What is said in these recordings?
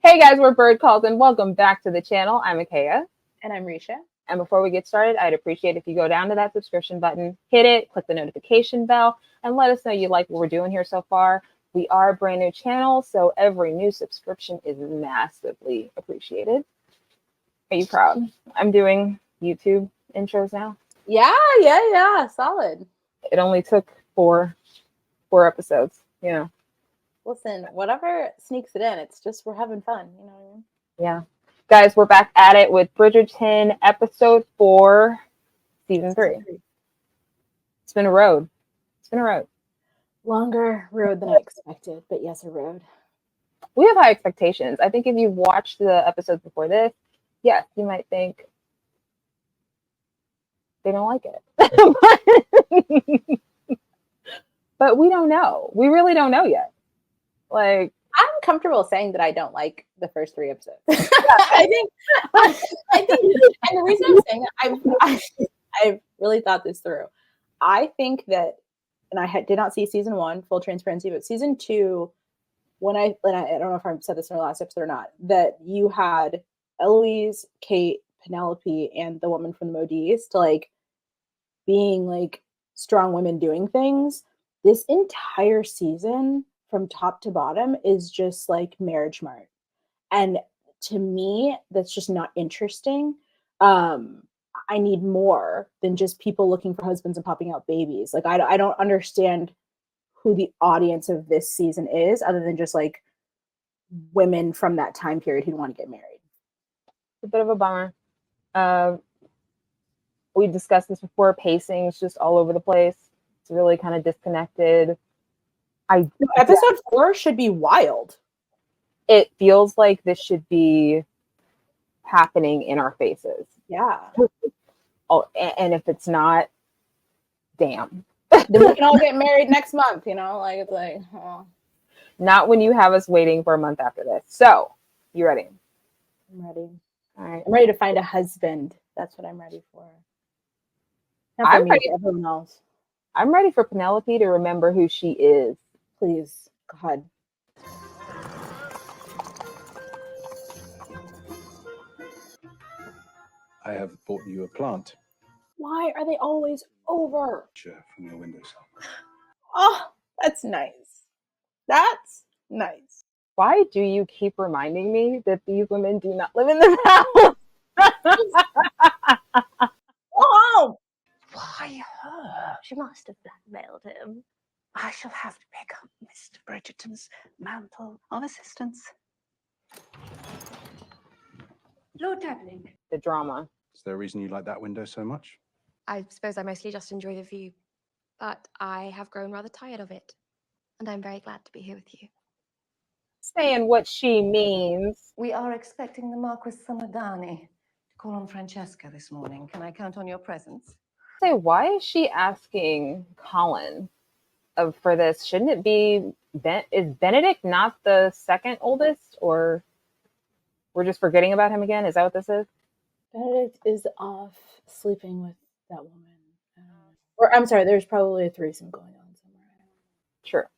Hey guys, we're Bird Calls and welcome back to the channel. I'm Akea. And I'm Risha. And before we get started, I'd appreciate if you go down to that subscription button, hit it, click the notification bell, and let us know you like what we're doing here so far. We are a brand new channel, so every new subscription is massively appreciated. Are you proud? I'm doing YouTube intros now. Yeah. Solid. It only took four episodes, you know. Listen, whatever sneaks it in, it's just we're having fun, you know what I mean? Yeah. Guys, we're back at it with Bridgerton episode 4, season 3. It's been a road. Longer road than I expected, but yes, a road. We have high expectations. I think if you watched the episodes before this, yes, you might think they don't like it. But we don't know. We really don't know yet. Like, I'm comfortable saying that I don't like the first 3 episodes. I think, and the reason I'm saying that, I've really thought this through. I think that, and I did not see season 1, full transparency, but season 2, I don't know if I said this in our last episode or not, that you had Eloise, Kate, Penelope, and the woman from the Modis to like being like strong women doing things. This entire season, from top to bottom, is just like marriage mart, and to me that's just not interesting. I need more than just people looking for husbands and popping out babies. Like I don't understand who the audience of this season is, other than just like women from that time period who want to get married. It's a bit of a bummer. We discussed this before. Pacing's just all over the place. It's really kind of disconnected. Episode 4 should be wild. It feels like this should be happening in our faces. Yeah. Oh, and if it's not, damn. Then we can all get married next month, you know? Like, it's like, oh. Not when you have us waiting for a month after this. So, you ready? I'm ready. All right. I'm ready to find a husband. That's what I'm ready for. Not for me, for everyone else. I'm ready for Penelope to remember who she is. Please, God. I have bought you a plant. Why are they always over? From your windowsill. Oh, that's nice. That's nice. Why do you keep reminding me that these women do not live in this house? Oh! Why her? She must have blackmailed him. I shall have to pick up Mr. Bridgerton's mantle of assistance. Lord Debling. The drama. Is there a reason you like that window so much? I suppose I mostly just enjoy the view, but I have grown rather tired of it, and I'm very glad to be here with you. Saying what she means. We are expecting the Marquis Samadani to call on Francesca this morning. Can I count on your presence? Say, why is she asking Colin for this? Shouldn't it be is Benedict not the second oldest, or we're just forgetting about him again? Is that what this is? Benedict is off sleeping with that woman. Or I'm sorry, there's probably a threesome going on somewhere. Sure.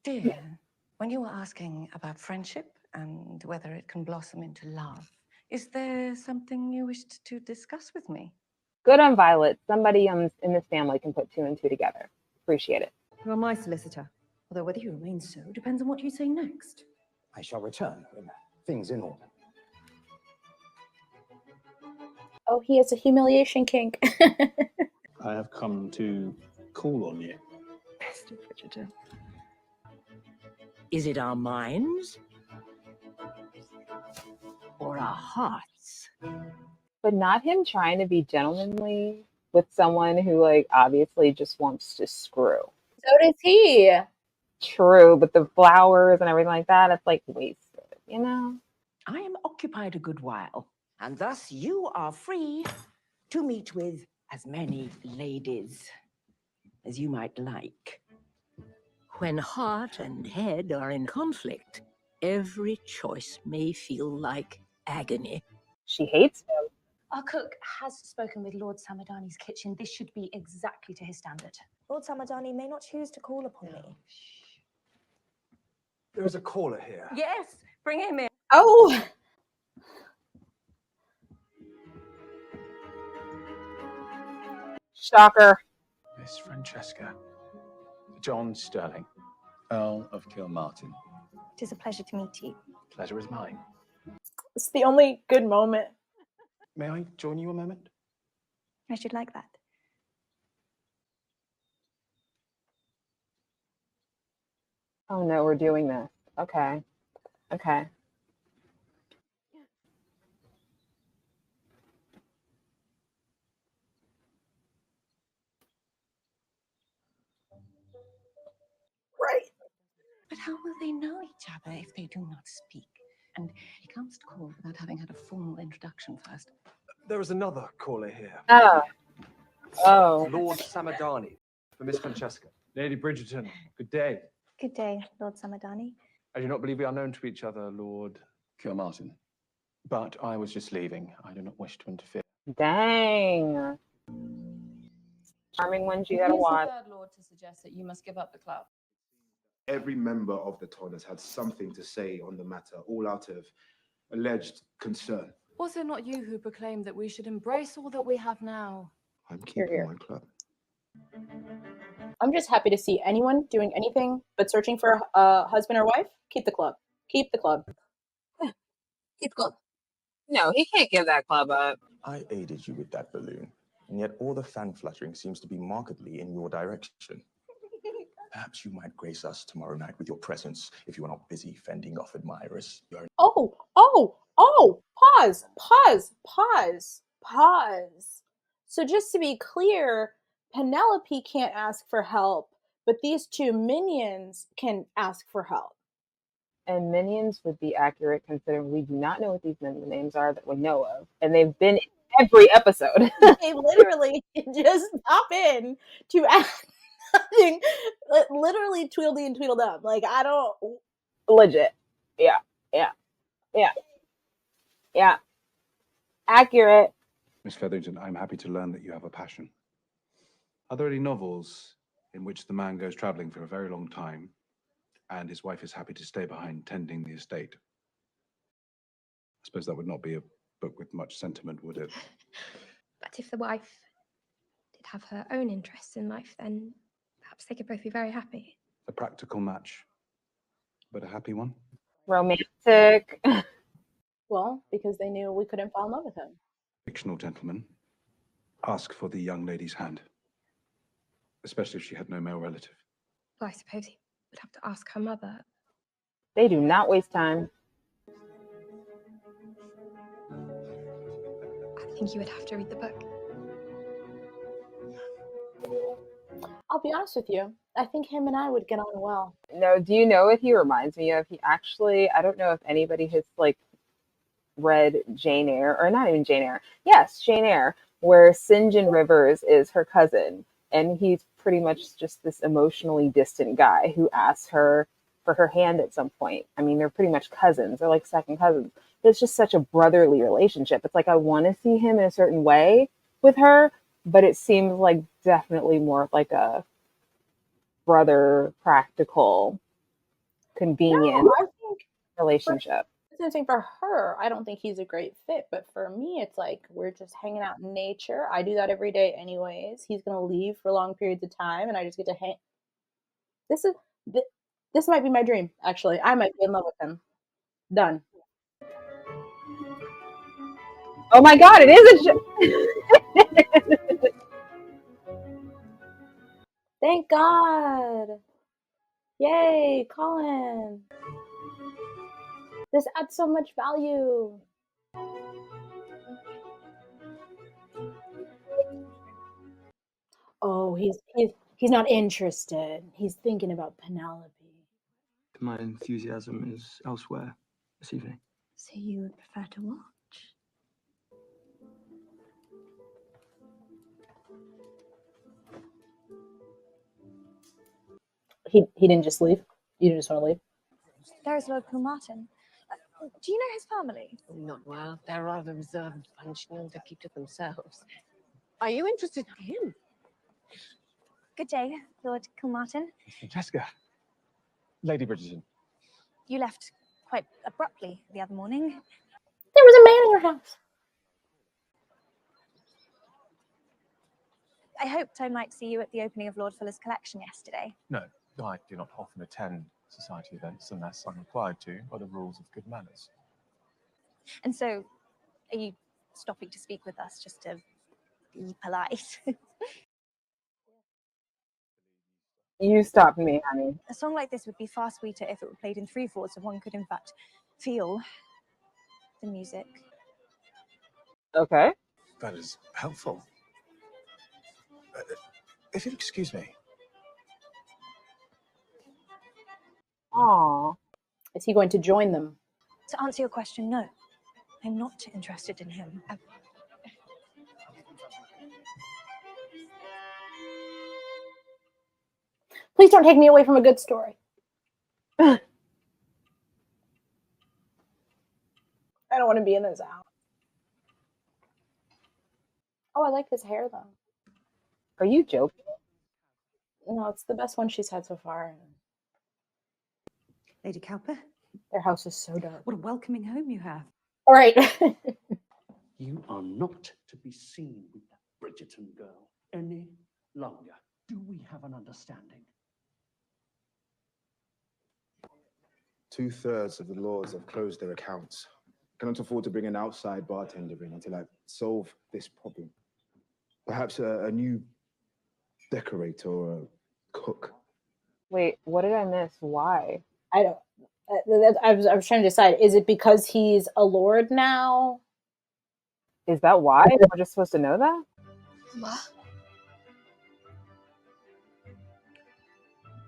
Dear, when you were asking about friendship and whether it can blossom into love, is there something you wished to discuss with me? Good on Violet. Somebody in this family can put 2 and 2 together. Appreciate it. You are my solicitor, although whether you remain so depends on what you say next. I shall return with things in order. Oh, he has a humiliation kink. I have come to call on you. Best of Bridgerton. Is it our minds or our hearts? But not him trying to be gentlemanly with someone who, like, obviously just wants to screw. So does he. True, but the flowers and everything like that, it's like wasted, you know? I am occupied a good while, and thus you are free to meet with as many ladies as you might like. When heart and head are in conflict, every choice may feel like agony. She hates him. Our cook has spoken with Lord Samadani's kitchen. This should be exactly to his standard. Lord Samadani may not choose to call upon me. There is a caller here. Yes, bring him in. Oh, Shocker. Miss Francesca. John Sterling. Earl of Kilmartin. It is a pleasure to meet you. Pleasure is mine. it's the only good moment. May I join you a moment? I should like that. Oh no, we're doing this. Okay. Okay. Right. But how will they know each other if they do not speak? And he comes to call without having had a formal introduction first. There is another caller here. Oh. Oh. Lord Samadani for Miss Francesca. Lady Bridgerton, good day. Good day, Lord Samadani. I do not believe we are known to each other, Lord Kilmartin. But I was just leaving. I do not wish to interfere. Dang. Charming ones you gotta watch. He's the third lord to suggest that you must give up the club. Every member of the town has had something to say on the matter, all out of alleged concern. Was it not you who proclaimed that we should embrace all that we have now? I'm keeping my club. I'm just happy to see anyone doing anything but searching for a husband or wife. Keep the club. Keep the club. Keep the club. No, he can't give that club up. I aided you with that balloon, and yet all the fan fluttering seems to be markedly in your direction. Perhaps you might grace us tomorrow night with your presence if you are not busy fending off admirers. Pause. So just to be clear, Penelope can't ask for help, but these two minions can ask for help. And minions would be accurate considering we do not know what these minion names are that we know of. And they've been in every episode. They literally just pop in to ask nothing. Literally Tweedledee and Tweedledum. Like, I don't... Legit. Yeah. Accurate. Miss Featherington, I'm happy to learn that you have a passion. Are there any novels in which the man goes traveling for a very long time and his wife is happy to stay behind tending the estate? I suppose that would not be a book with much sentiment, would it? But if the wife did have her own interests in life, then perhaps they could both be very happy. A practical match, but a happy one? Romantic. Well, because they knew we couldn't fall in love with him. Fictional gentleman ask for the young lady's hand, especially if she had no male relative. Well, I suppose he would have to ask her mother. They do not waste time. I think you would have to read the book. I'll be honest with you. I think him and I would get on well. No, do you know what he reminds me of? He actually, I don't know if anybody has read Jane Eyre, or not even Jane Eyre. Yes, Jane Eyre, where St. John Rivers is her cousin, and he's pretty much just this emotionally distant guy who asks her for her hand at some point. I mean, they're pretty much cousins. They're like second cousins. It's just such a brotherly relationship. It's like I want to see him in a certain way with her, but it seems like definitely more like a brother, practical, convenient relationship. Saying for her, I don't think he's a great fit, but for me, it's like we're just hanging out in nature. I do that every day, anyways. He's gonna leave for long periods of time, and I just get to hang. This might be my dream. Actually, I might be in love with him. Done. Oh my God! It is a. Thank God! Yay, Colin! This adds so much value. Oh, he's not interested. He's thinking about Penelope. My enthusiasm is elsewhere this evening. So you would prefer to watch? He didn't just leave? You just want to leave? There is Lord Kilmartin. Do you know his family? Not well. They're rather reserved bunch, known to keep to themselves. Are you interested in him? Good day, Lord Kilmartin. Francesca. Lady Bridgerton. You left quite abruptly the other morning. There was a man in your house. I hoped I might see you at the opening of Lord Fuller's collection yesterday. No, I do not often attend society events unless I'm required to by the rules of good manners. And so, are you stopping to speak with us just to be polite? You stopped me, honey. A song like this would be far sweeter if it were played in 3/4, so one could in fact feel the music. Okay. That is helpful. If you'll excuse me. Aww. Is he going to join them? To answer your question, no. I'm not interested in him. Please don't take me away from a good story. I don't want to be in this house. Oh, I like his hair though. Are you joking? No, it's the best one she's had so far. Lady Cowper, their house is so dark. What a welcoming home you have. All right. You are not to be seen with that Bridgerton girl any longer. Do we have an understanding? 2/3 of the lords have closed their accounts. Cannot afford to bring an outside bartender in until I solve this problem. Perhaps a new decorator or a cook. Wait, what did I miss? Why? I don't. I was trying to decide. Is it because he's a lord now? Is that why? We're just supposed to know that? What?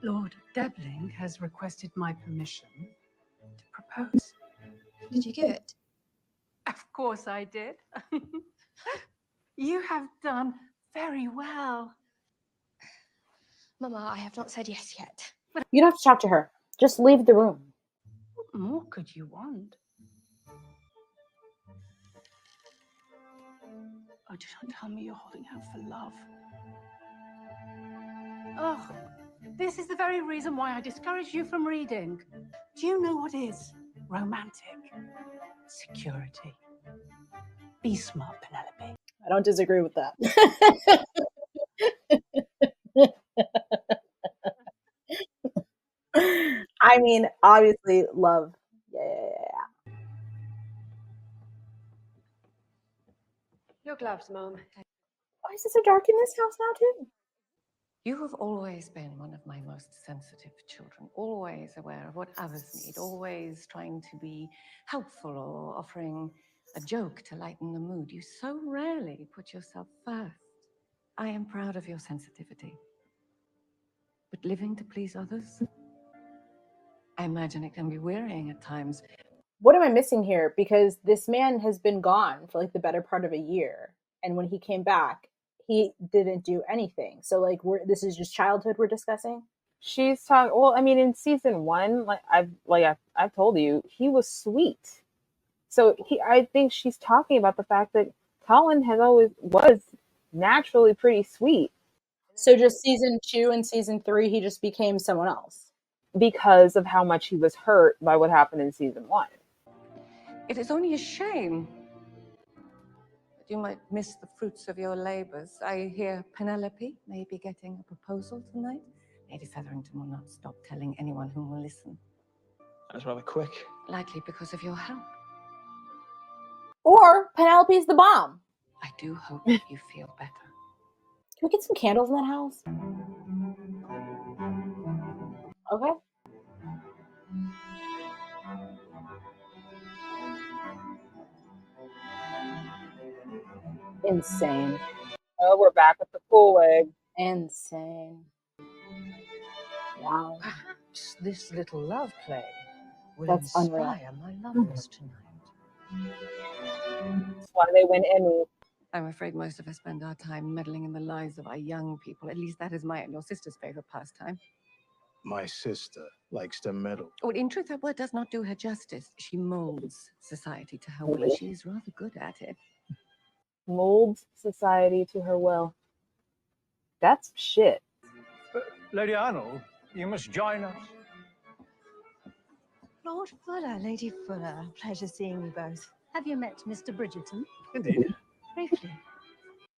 Lord Debling has requested my permission to propose. Did you give it? Of course I did. You have done very well. Mama, I have not said yes yet. You don't have to talk to her. Just leave the room. What more could you want? Oh, do not tell me you're holding out for love. Oh, this is the very reason why I discourage you from reading. Do you know what is romantic? Security. Be smart, Penelope. I don't disagree with that. I mean, obviously, love. Yeah. Your gloves, Mom. Why is it so dark in this house now, too? You have always been one of my most sensitive children, always aware of what others need, always trying to be helpful or offering a joke to lighten the mood. You so rarely put yourself first. I am proud of your sensitivity. But living to please others, I imagine it can be wearying at times. What am I missing here? Because this man has been gone for like the better part of a year. And when he came back, he didn't do anything. So like this is just childhood we're discussing. She's talking. Well, I mean, in season 1, I've told you, he was sweet. So I think she's talking about the fact that Colin was naturally pretty sweet. So just season 2 and season 3, he just became someone else because of how much he was hurt by what happened in season 1. It is only a shame that you might miss the fruits of your labors. I hear Penelope may be getting a proposal tonight. Lady Featherington will not stop telling anyone who will listen. That's rather quick. Likely because of your help. Or Penelope's the bomb. I do hope that you feel better. Can we get some candles in that house? Okay. Insane. Oh, we're back with the cool wig. Insane. Wow. Perhaps this little love play will That's inspire my lovers tonight. That's why they win Emmy. I'm afraid most of us spend our time meddling in the lives of our young people. At least that is my and your sister's favorite pastime. My sister likes to meddle. Well, in truth, that word does not do her justice. She molds society to her will. She is rather good at it. Molds society to her will. That's shit. But, Lady Arnold, you must join us. Lord Fuller, Lady Fuller. Pleasure seeing you both. Have you met Mr. Bridgerton? Indeed. Briefly.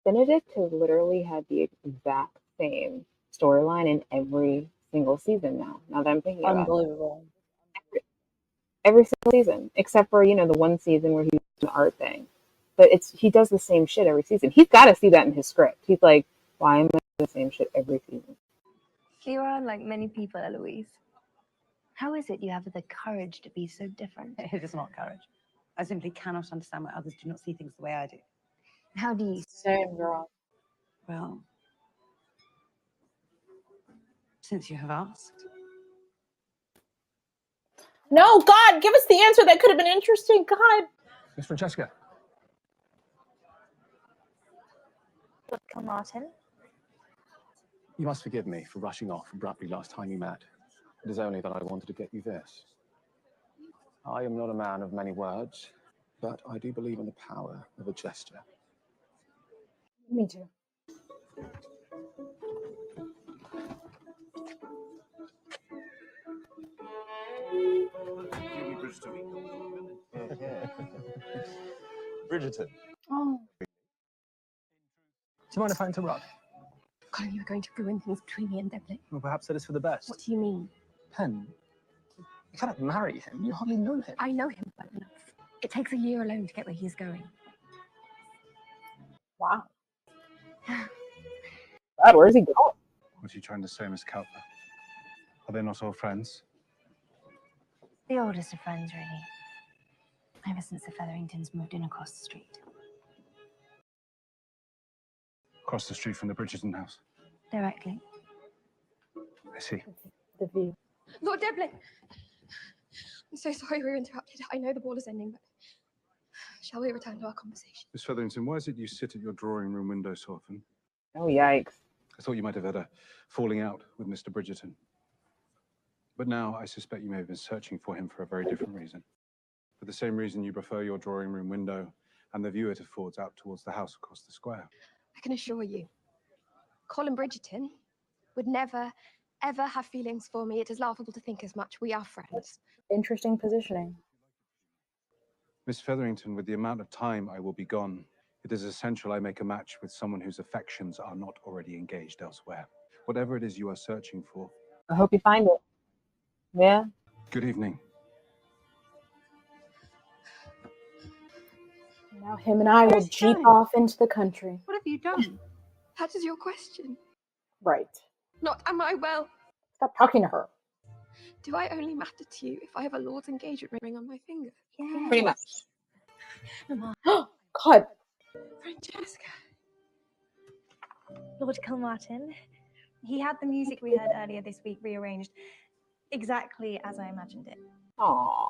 Benedict has literally had the exact same storyline in every single season now that I'm thinking about it. Unbelievable. Every single season, except for, the one season where he was an art thing. But he does the same shit every season. He's got to see that in his script. He's like, why am I doing the same shit every season? You are like many people, Eloise. How is it you have the courage to be so different? It is not courage. I simply cannot understand why others do not see things the way I do. How do you? Same, girl. Well, since you have asked. No, God, give us the answer. That could have been interesting. God. Miss Francesca. Lord Martin. You must forgive me for rushing off abruptly last time we met. It is only that I wanted to get you this. I am not a man of many words, but I do believe in the power of a gesture. Me too. Bridgerton. Oh. Do you mind if I interrupt? Colin, you're going to ruin things between me and Debling. Well, perhaps that is for the best. What do you mean? Pen, you cannot marry him. You hardly know him. I know him well enough. It takes a year alone to get where he's going. Wow. God, where's he going? What are you trying to say, Miss Cowper? Are they not all friends? The oldest of friends, really. Ever since the Featheringtons moved in across the street. Across the street from the Bridgerton house. Directly. I see. The view. Lord Debling! I'm so sorry we were interrupted. I know the ball is ending, but shall we return to our conversation? Miss Featherington, why is it you sit at your drawing room window so often? Oh, yikes. I thought you might have had a falling out with Mr. Bridgerton. But now I suspect you may have been searching for him for a very different reason. For the same reason you prefer your drawing room window and the view it affords out towards the house across the square. I can assure you, Colin Bridgerton would never, ever have feelings for me. It is laughable to think as much. We are friends. Interesting positioning. Miss Featherington, with the amount of time I will be gone, it is essential I make a match with someone whose affections are not already engaged elsewhere. Whatever it is you are searching for. I hope you find it. Yeah. Good evening. Now him and I will jeep off into the country. What have you done? That is your question. Right. Not am I well? Stop talking to her. Do I only matter to you if I have a lord's engagement ring on my finger? Yeah. Pretty much. God. Francesca. Lord Kilmartin. He had the music we heard earlier this week rearranged exactly as I imagined it. Aww.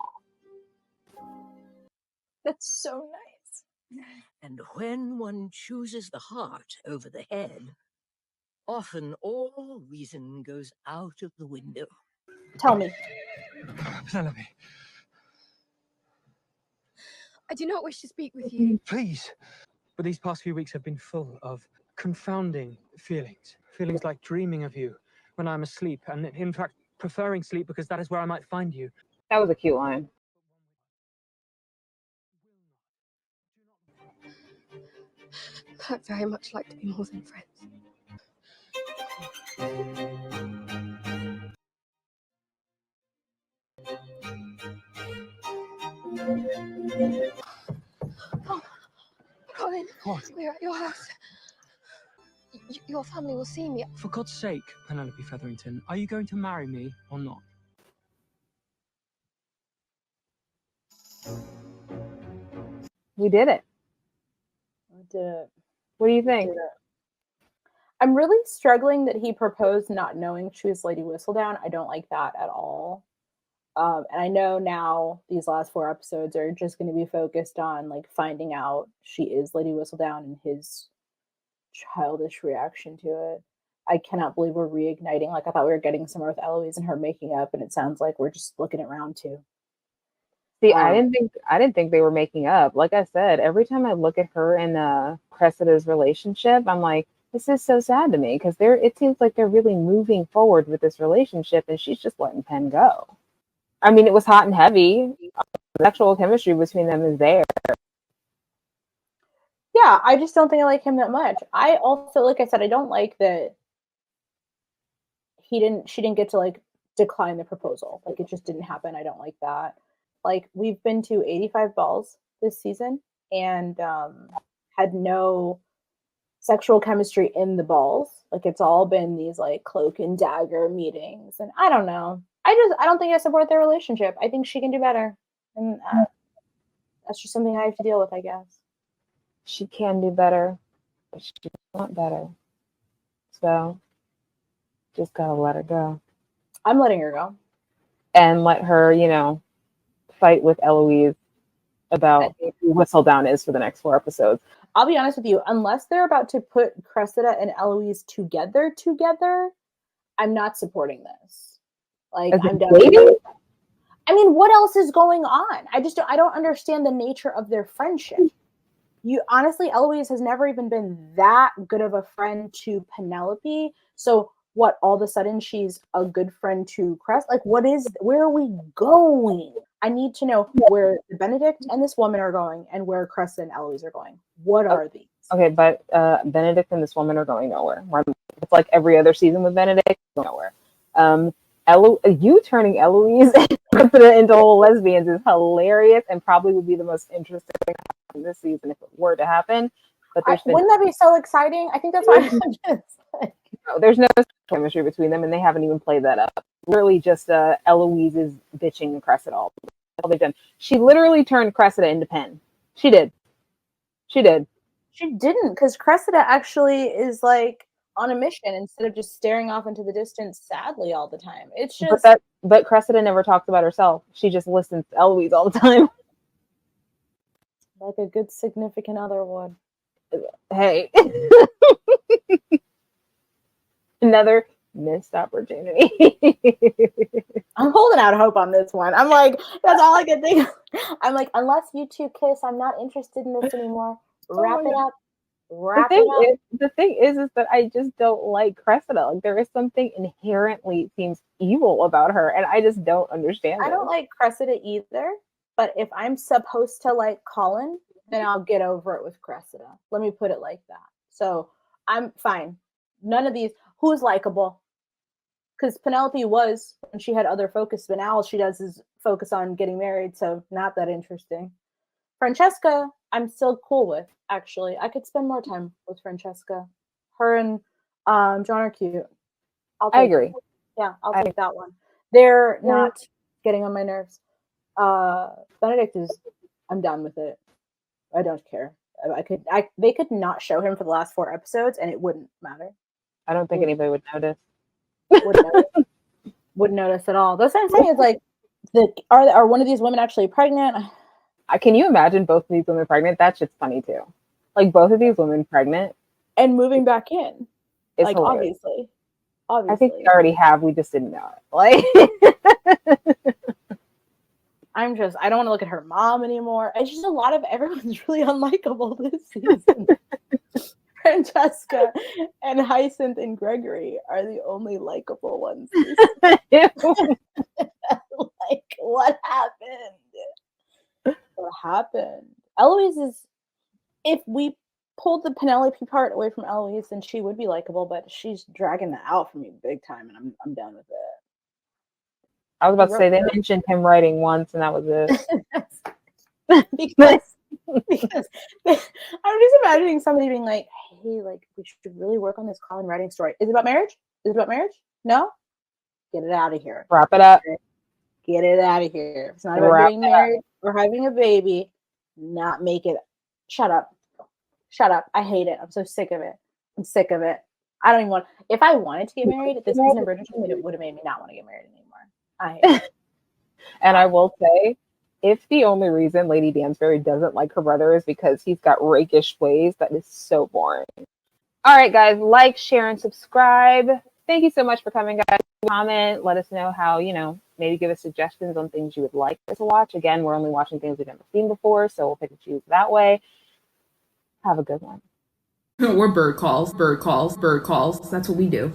That's so nice. And when one chooses the heart over the head, often all reason goes out of the window. Tell me. Penelope, I do not wish to speak with you. Please. But these past few weeks have been full of confounding feelings. Feelings like dreaming of you when I'm asleep, and in fact, preferring sleep because that is where I might find you. That was a cute line. I'd very much like to be more than friends. Oh, Colin, we're at your house. Your family will see me. For God's sake, Penelope Featherington, are you going to marry me or not? We did it. I did it. What do you think? I'm really struggling that he proposed not knowing she was Lady Whistledown. I don't like that at all. And I know now these last 4 episodes are just going to be focused on like finding out she is Lady Whistledown and his childish reaction to it. I cannot believe we're reigniting. Like I thought we were getting somewhere with Eloise and her making up, and it sounds like we're just looking at round 2. See, I didn't think they were making up. Like I said, every time I look at her and Cressida's relationship, I'm like, this is so sad to me because it seems like they're really moving forward with this relationship, and she's just letting Penn go. I mean, it was hot and heavy. The sexual chemistry between them is there. Yeah, I just don't think I like him that much. I also, like I said, I don't like that she didn't get to like decline the proposal. Like it just didn't happen. I don't like that. Like we've been to 85 balls this season and had no sexual chemistry in the balls. Like it's all been these like cloak and dagger meetings, and I don't know. I don't think I support their relationship. I think she can do better, and that's just something I have to deal with, I guess. She can do better, but she want better. So just gotta let her go. I'm letting her go. And let her, you know, fight with Eloise about who Whistledown is for the next 4 episodes. I'll be honest with you, unless they're about to put Cressida and Eloise together, I'm not supporting this. Like I'm definitely. I mean, what else is going on? I don't understand the nature of their friendship. Honestly, Eloise has never even been that good of a friend to Penelope. So what, all of a sudden she's a good friend to Cress? Like where are we going? I need to know where Benedict and this woman are going and where Cress and Eloise are going. What are these? Okay, but Benedict and this woman are going nowhere. It's like every other season with Benedict, going nowhere. You turning Eloise and Cressida into whole lesbians is hilarious and probably would be the most interesting thing in this season if it were to happen. But Wouldn't that be so exciting? I think that's why no, there's no chemistry between them, and they haven't even played that up. Literally, just Eloise is bitching Cressida all they've done. She literally turned Cressida into Pen. She did. She didn't, because Cressida actually is like on a mission instead of just staring off into the distance sadly all the time. It's just but Cressida never talks about herself. She just listens to Eloise all the time. Like a good significant other would. Hey. Another missed opportunity. I'm holding out hope on this one. I'm like, that's all I can think of. I'm like, unless you two kiss, I'm not interested in this anymore. Wrap it up. The thing is that I just don't like Cressida. Like there is something inherently seems evil about her, and I just don't understand. I don't like Cressida either, but if I'm supposed to like Colin, then I'll get over it with Cressida. Let me put it like that. So I'm fine. None of these. Who's likable? Because Penelope was when she had other focus, but now all she does is focus on getting married, so not that interesting. Francesca, I'm still cool with, actually. I could spend more time with Francesca. Her and John are cute. I agree. Yeah, I'll take that one. They're not getting on my nerves. Benedict is, I'm done with it. I don't care. They could not show him for the last 4 episodes and it wouldn't matter. I don't think anybody would notice. Wouldn't notice at all. That's what I'm saying. Is like, are one of these women actually pregnant? Can you imagine both of these women pregnant? That shit's funny too. Like both of these women pregnant and moving back in. Like hilarious. Obviously. I think we already have. We just didn't know it. Like I don't want to look at her mom anymore. It's just everyone's really unlikable this season. Francesca and Hyacinth and Gregory are the only likable ones. Like, what happened? What happened? Eloise is, if we pulled the Penelope part away from Eloise, then she would be likable, but she's dragging that out for me big time, and I'm done with it. I was about to say they mentioned him writing once, and that was it. because I'm just imagining somebody being like, hey, like we should really work on this Colin writing story. Is it about marriage? No? Get it out of here. Wrap it up. Get it out of here. It's not about getting married or having a baby. Not make it. Shut up. I hate it. I'm so sick of it. I don't even want. If I wanted to get married, this season of Bridgerton, it would have made me not want to get married anymore. I hate it. And I will say, if the only reason Lady Dansbury doesn't like her brother is because he's got rakish ways, that is so boring. All right, guys, like, share, and subscribe. Thank you so much for coming, guys. Comment, let us know how, maybe give us suggestions on things you would like us to watch. Again, we're only watching things we've never seen before, so we'll pick and choose that way. Have a good one. We're bird calls. That's what we do.